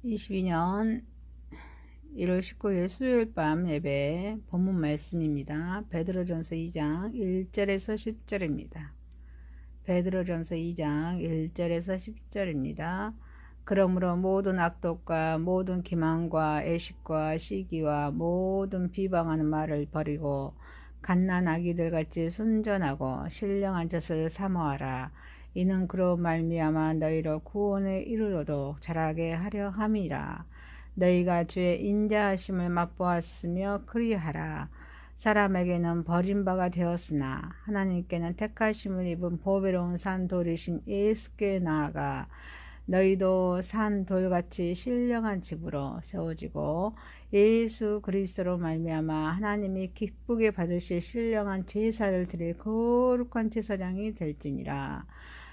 2022년 1월 19일 수요일 밤 예배 본문 말씀입니다. 베드로전서 2장 1절에서 10절입니다. 베드로전서 2장 1절에서 10절입니다. 그러므로 모든 악독과 모든 기만과 애식과 시기와 모든 비방하는 말을 버리고 갓난아기들 같이 순전하고 신령한 젖을 사모하라. 이는 그로 말미암아 너희로 구원에 이르도록 자라게 하려 함이라. 너희가 주의 인자하심을 맛보았으며 그리하라. 사람에게는 버림바가 되었으나 하나님께는 택하심을 입은 보배로운 산돌이신 예수께 나아가 너희도 산 돌같이 신령한 집으로 세워지고 예수 그리스도로 말미암아 하나님이 기쁘게 받으실 신령한 제사를 드릴 거룩한 제사장이 될지니라.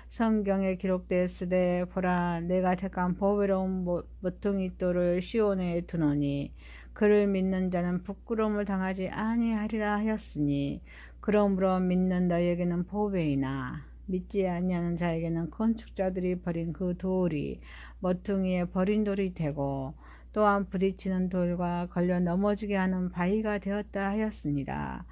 성경에 기록되었으되 보라 내가 택한 보배로운 모퉁이 돌을 시온에 두노니 그를 믿는 자는 부끄러움을 당하지 아니하리라 하였으니 그러므로 믿는 너희에게는 보배이나 믿지 아니하는 자에게는 건축자들이 버린 그 돌이 모퉁이에 버린 돌이 되고 또한 부딪히는 돌과 걸려 넘어지게 하는 바위가 되었다 하였습니다.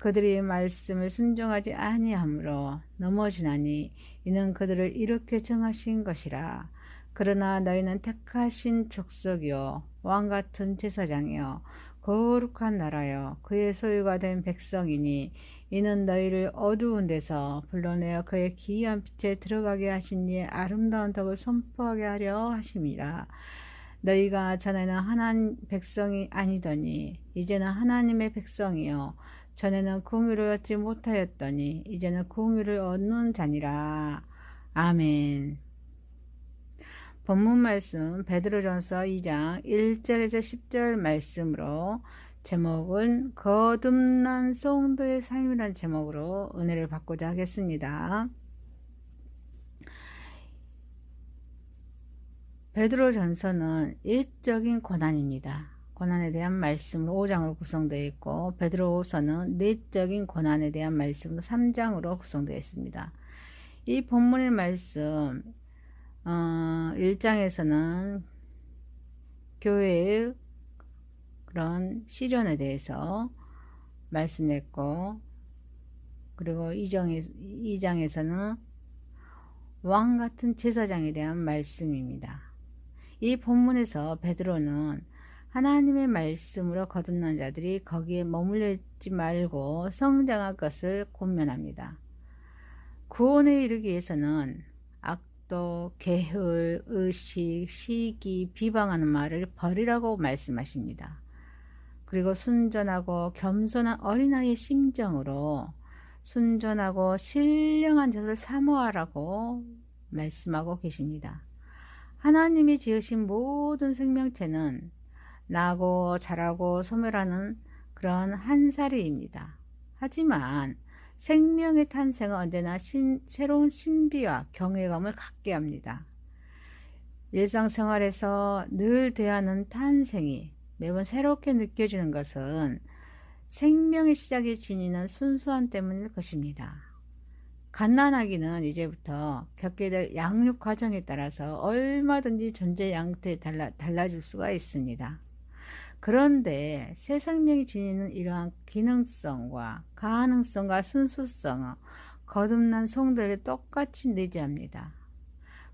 그들이 말씀을 순종하지 아니하므로 넘어지나니 이는 그들을 이렇게 정하신 것이라. 그러나 너희는 택하신 족속이요 왕같은 제사장이요 거룩한 나라요 그의 소유가 된 백성이니 이는 너희를 어두운 데서 불러내어 그의 기이한 빛에 들어가게 하신 이의 아름다운 덕을 선포하게 하려 하심이라. 너희가 전에는 하나님 백성이 아니더니 이제는 하나님의 백성이요 전에는 공의를 얻지 못하였더니 이제는 공의를 얻는 자니라. 아멘. 본문 말씀 베드로전서 2장 1절에서 10절 말씀으로 제목은 거듭난 성도의 삶이라는 제목으로 은혜를 받고자 하겠습니다. 베드로전서는 일적인 고난입니다. 고난에 대한 말씀으로 5장으로 구성되어 있고 베드로후서는 내적인 고난에 대한 말씀으로 3장으로 구성되어 있습니다. 이 본문의 말씀 1장에서는 교회의 그런 시련에 대해서 말씀했고 그리고 2장에서는 왕같은 제사장에 대한 말씀입니다. 이 본문에서 베드로는 하나님의 말씀으로 거듭난 자들이 거기에 머물러 있지 말고 성장할 것을 권면합니다. 구원에 이르기 위해서는 악독, 게을, 의식, 시기, 비방하는 말을 버리라고 말씀하십니다. 그리고 순전하고 겸손한 어린아이의 심정으로 순전하고 신령한 젖을 사모하라고 말씀하고 계십니다. 하나님이 지으신 모든 생명체는 나고 자라고 소멸하는 그런 한살이입니다. 하지만 생명의 탄생은 언제나 새로운 신비와 경외감을 갖게 합니다. 일상생활에서 늘 대하는 탄생이 매번 새롭게 느껴지는 것은 생명의 시작이 지니는 순수함 때문일 것입니다. 갓난아기는 이제부터 겪게 될 양육 과정에 따라서 얼마든지 존재 양태에 달라질 수가 있습니다. 그런데 새 생명이 지니는 이러한 기능성과 가능성과 순수성은 거듭난 성도에게 똑같이 내재합니다.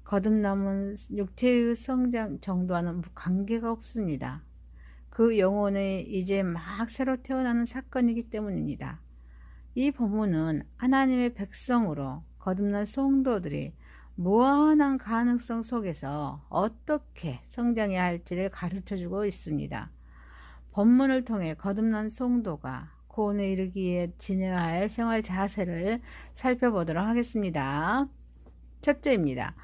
거듭남은 육체의 성장 정도와는 관계가 없습니다. 그 영혼이 이제 막 새로 태어나는 사건이기 때문입니다. 이 본문은 하나님의 백성으로 거듭난 성도들이 무한한 가능성 속에서 어떻게 성장해야 할지를 가르쳐주고 있습니다. 본문을 통해 거듭난 성도가 구원에 이르기에 지녀야 할 생활 자세를 살펴보도록 하겠습니다. 첫째입니다.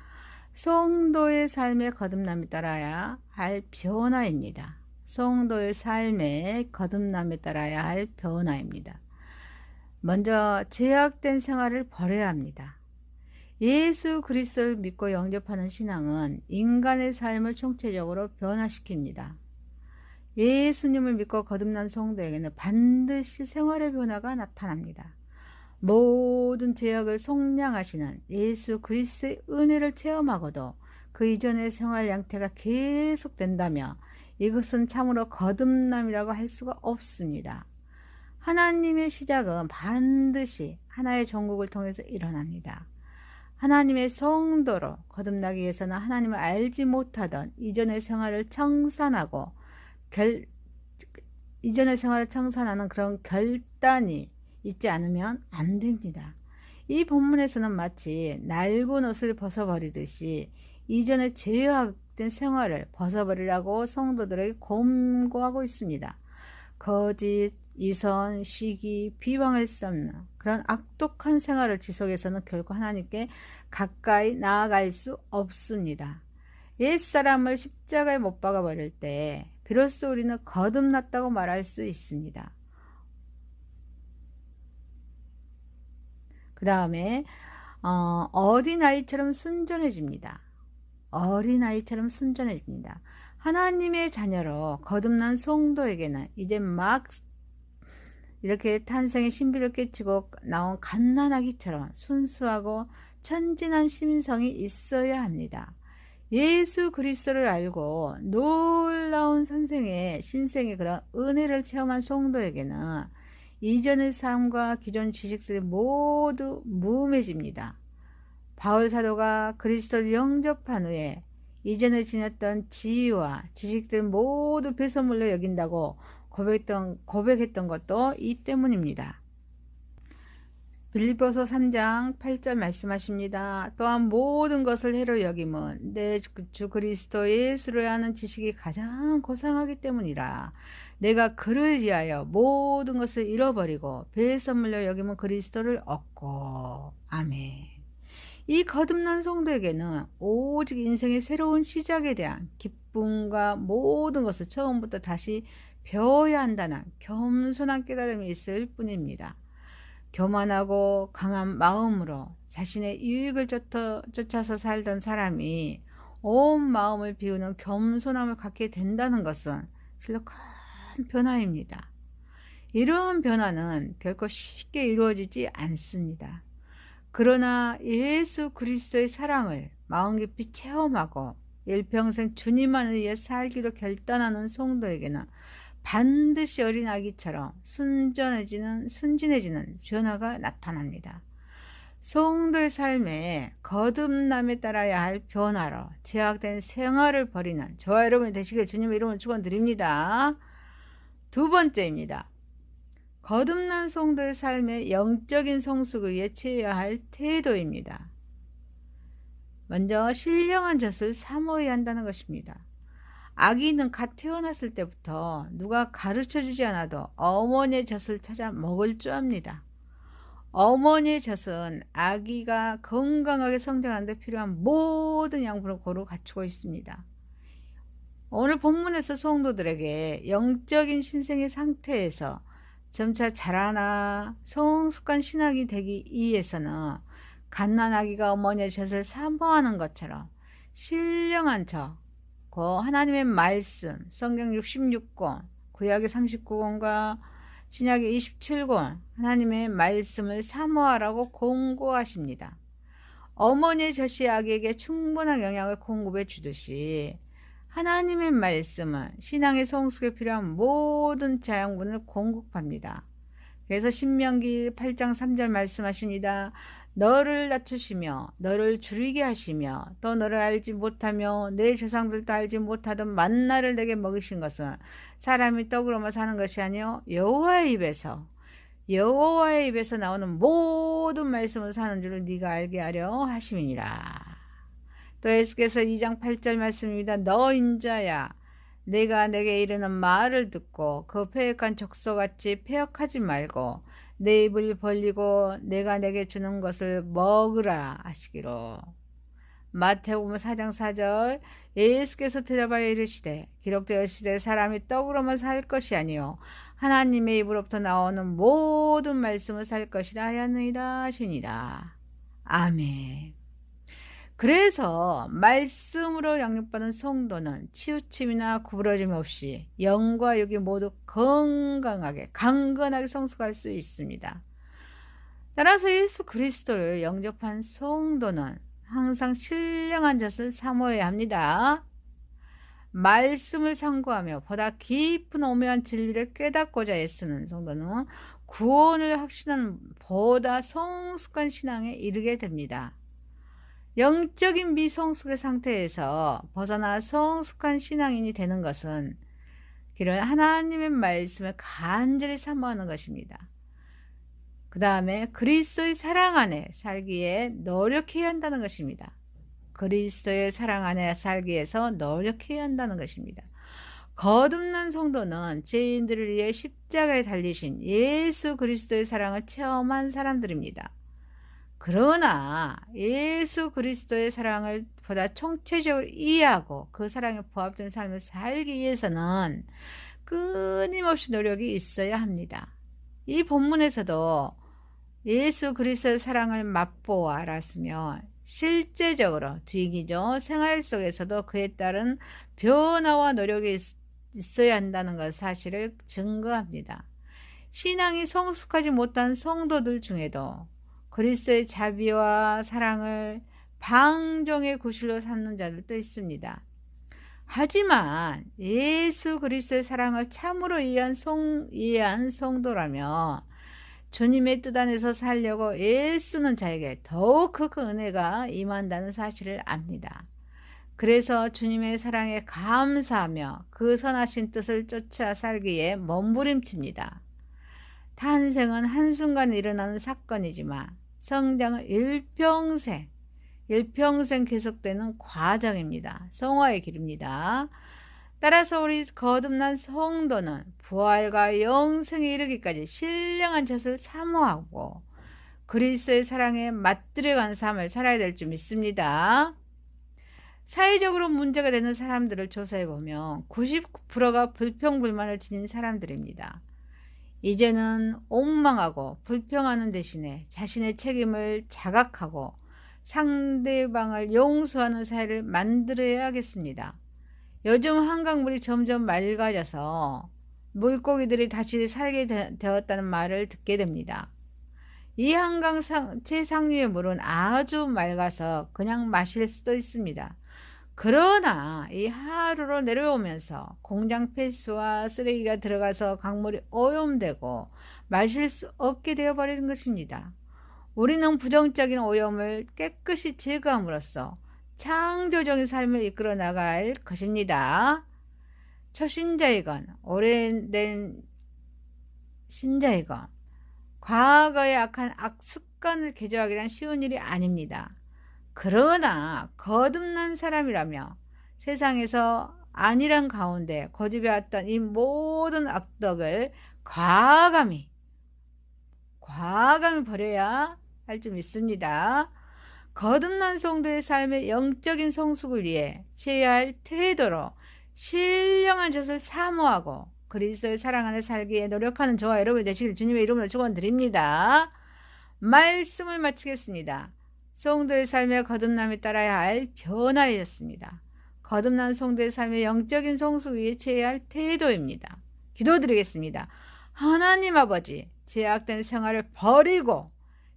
성도의 삶의 거듭남에 따라야 할 변화입니다. 성도의 삶의 거듭남에 따라야 할 변화입니다. 먼저 제약된 생활을 버려야 합니다. 예수 그리스도를 믿고 영접하는 신앙은 인간의 삶을 총체적으로 변화시킵니다. 예수님을 믿고 거듭난 성도에게는 반드시 생활의 변화가 나타납니다. 모든 죄악을 속량하시는 예수 그리스도의 은혜를 체험하고도 그 이전의 생활 양태가 계속된다면 이것은 참으로 거듭남이라고 할 수가 없습니다. 하나님의 시작은 반드시 하나의 종국을 통해서 일어납니다. 하나님의 성도로 거듭나기 위해서는 하나님을 알지 못하던 이전의 생활을 청산하고 이전의 생활을 청산하는 그런 결단이 있지 않으면 안 됩니다. 이 본문에서는 마치 낡은 옷을 벗어버리듯이 이전의 죄악된 생활을 벗어버리라고 성도들에게 권고하고 있습니다. 거짓, 이선, 시기, 비방을 쌓는 그런 악독한 생활을 지속해서는 결코 하나님께 가까이 나아갈 수 없습니다. 옛사람을 십자가에 못 박아버릴 때 비로소 우리는 거듭났다고 말할 수 있습니다. 그 다음에 어린아이처럼 순전해집니다. 어린아이처럼 순전해집니다. 하나님의 자녀로 거듭난 성도에게는 이제 막 이렇게 탄생의 신비를 깨치고 나온 갓난아기처럼 순수하고 천진한 심성이 있어야 합니다. 예수 그리스도를 알고 놀라운 신생의 그런 은혜를 체험한 성도에게는 이전의 삶과 기존 지식들이 모두 무음해집니다. 바울 사도가 그리스도를 영접한 후에 이전에 지녔던 지위와 지식들 모두 배설물로 여긴다고 고백했던 것도 이 때문입니다. 빌립보서 3장 8절 말씀하십니다. 또한 모든 것을 해로 여김은 내 주 그리스도 예수로 하는 지식이 가장 고상하기 때문이라. 내가 그를 위하여 모든 것을 잃어버리고 배설물로 여김은 그리스도를 얻고. 아멘. 이 거듭난 성도에게는 오직 인생의 새로운 시작에 대한 기쁨과 모든 것을 처음부터 다시 배워야 한다는 겸손한 깨달음이 있을 뿐입니다. 교만하고 강한 마음으로 자신의 유익을 쫓아서 살던 사람이 온 마음을 비우는 겸손함을 갖게 된다는 것은 실로 큰 변화입니다. 이러한 변화는 결코 쉽게 이루어지지 않습니다. 그러나 예수 그리스도의 사랑을 마음 깊이 체험하고 일평생 주님만을 위해 살기로 결단하는 성도에게는 반드시 어린아기처럼 순진해지는 변화가 나타납니다. 성도의 삶에 거듭남에 따라야 할 변화로 제약된 생활을 버리는 저와 여러분이 되시길 주님의 이름으로 축원드립니다. 두 번째입니다. 거듭난 성도의 삶의 영적인 성숙을 위해 취해야 할 태도입니다. 먼저 신령한 젖을 사모해야 한다는 것입니다. 아기는 갓 태어났을 때부터 누가 가르쳐주지 않아도 어머니의 젖을 찾아 먹을 줄 압니다. 어머니의 젖은 아기가 건강하게 성장하는 데 필요한 모든 양분을 고루 갖추고 있습니다. 오늘 본문에서 성도들에게 영적인 신생의 상태에서 점차 자라나 성숙한 신학이 되기 위해서는 갓난아기가 어머니의 젖을 사모하는 것처럼 신령한 젖, 하나님의 말씀, 성경 66권, 구약의 39권과 신약의 27권, 하나님의 말씀을 사모하라고 권고하십니다. 어머니의 젖이 아기에게 충분한 영양을 공급해 주듯이 하나님의 말씀은 신앙의 성숙에 필요한 모든 자양분을 공급합니다. 그래서 신명기 8장 3절 말씀하십니다. 너를 낮추시며 너를 줄이게 하시며 또 너를 알지 못하며 내 조상들도 알지 못하던 만나를 내게 먹이신 것은 사람이 떡으로만 사는 것이 아니요 여호와의 입에서 나오는 모든 말씀으로 사는 줄을 네가 알게 하려 하심이니라. 또 에스겔서 2장 8절 말씀입니다. 너 인자야 내가 내게 이르는 말을 듣고 그 패역한 족소같이 패역하지 말고 내 입을 벌리고 내가 내게 주는 것을 먹으라 하시기로. 마태복음 4장 4절 예수께서 대답하여 이르시되 기록되었으되 사람이 떡으로만 살 것이 아니요 하나님의 입으로부터 나오는 모든 말씀을 살 것이라 하였느니라 하시니라. 아멘. 그래서 말씀으로 양육받은 성도는 치우침이나 구부러짐 없이 영과 육이 모두 건강하게 강건하게 성숙할 수 있습니다. 따라서 예수 그리스도를 영접한 성도는 항상 신령한 젖을 사모해야 합니다. 말씀을 상고하며 보다 깊은 오묘한 진리를 깨닫고자 애쓰는 성도는 구원을 확신하는 보다 성숙한 신앙에 이르게 됩니다. 영적인 미성숙의 상태에서 벗어나 성숙한 신앙인이 되는 것은 길은 하나님의 말씀을 간절히 사모하는 것입니다. 그 다음에 그리스도의 사랑 안에 살기에 노력해야 한다는 것입니다. 그리스도의 사랑 안에 살기 위해서 노력해야 한다는 것입니다. 거듭난 성도는 죄인들을 위해 십자가에 달리신 예수 그리스도의 사랑을 체험한 사람들입니다. 그러나 예수 그리스도의 사랑을 보다 총체적으로 이해하고 그 사랑에 부합된 삶을 살기 위해서는 끊임없이 노력이 있어야 합니다. 이 본문에서도 예수 그리스도의 사랑을 맛보아 알았으며 실제적으로 뒤기죠. 생활 속에서도 그에 따른 변화와 노력이 있어야 한다는 것 사실을 증거합니다. 신앙이 성숙하지 못한 성도들 중에도 그리스도의 자비와 사랑을 방종의 구실로 삼는 자들도 있습니다. 하지만 예수 그리스도의 사랑을 참으로 이해한 성도라면 주님의 뜻 안에서 살려고 애쓰는 자에게 더욱 그 은혜가 임한다는 사실을 압니다. 그래서 주님의 사랑에 감사하며 그 선하신 뜻을 쫓아 살기에 몸부림칩니다. 탄생은 한순간에 일어나는 사건이지만 성장은 일평생 계속되는 과정입니다. 성화의 길입니다. 따라서 우리 거듭난 성도는 부활과 영생에 이르기까지 신령한 젖을 사모하고 그리스도의 사랑에 맞들여가는 삶을 살아야 될 줄 믿습니다. 사회적으로 문제가 되는 사람들을 조사해보면 99%가 불평불만을 지닌 사람들입니다. 이제는 원망하고 불평하는 대신에 자신의 책임을 자각하고 상대방을 용서하는 사회를 만들어야겠습니다. 요즘 한강물이 점점 맑아져서 물고기들이 다시 살게 되었다는 말을 듣게 됩니다. 이 한강 최상류의 물은 아주 맑아서 그냥 마실 수도 있습니다. 그러나 이 하루로 내려오면서 공장 폐수와 쓰레기가 들어가서 강물이 오염되고 마실 수 없게 되어버리는 것입니다. 우리는 부정적인 오염을 깨끗이 제거함으로써 창조적인 삶을 이끌어 나갈 것입니다. 초신자이건 오래된 신자이건 과거의 악한 악습관을 개조하기란 쉬운 일이 아닙니다. 그러나 거듭난 사람이라며 세상에서 안일한 가운데 고집해왔던 이 모든 악덕을 과감히 버려야 할 줄 믿습니다. 거듭난 성도의 삶의 영적인 성숙을 위해 취해야 할 태도로 신령한 젖을 사모하고 그리스도의 사랑 안에 살기에 노력하는 저와 여러분이 되시길 주님의 이름으로 축원드립니다. 말씀을 마치겠습니다. 성도의 삶의 거듭남에 따라야 할 변화였습니다. 거듭난 성도의 삶의 영적인 성숙 위에 취해야 할 태도입니다. 기도드리겠습니다. 하나님 아버지, 제약된 생활을 버리고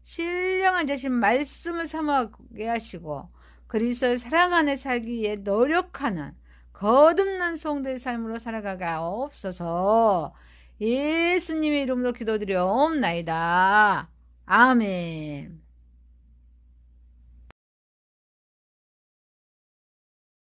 신령한 되신 말씀을 사모하게 하시고 그리스도의 사랑 안에 살기 위해 노력하는 거듭난 성도의 삶으로 살아가게 하옵소서. 예수님의 이름으로 기도드려옵나이다. 아멘.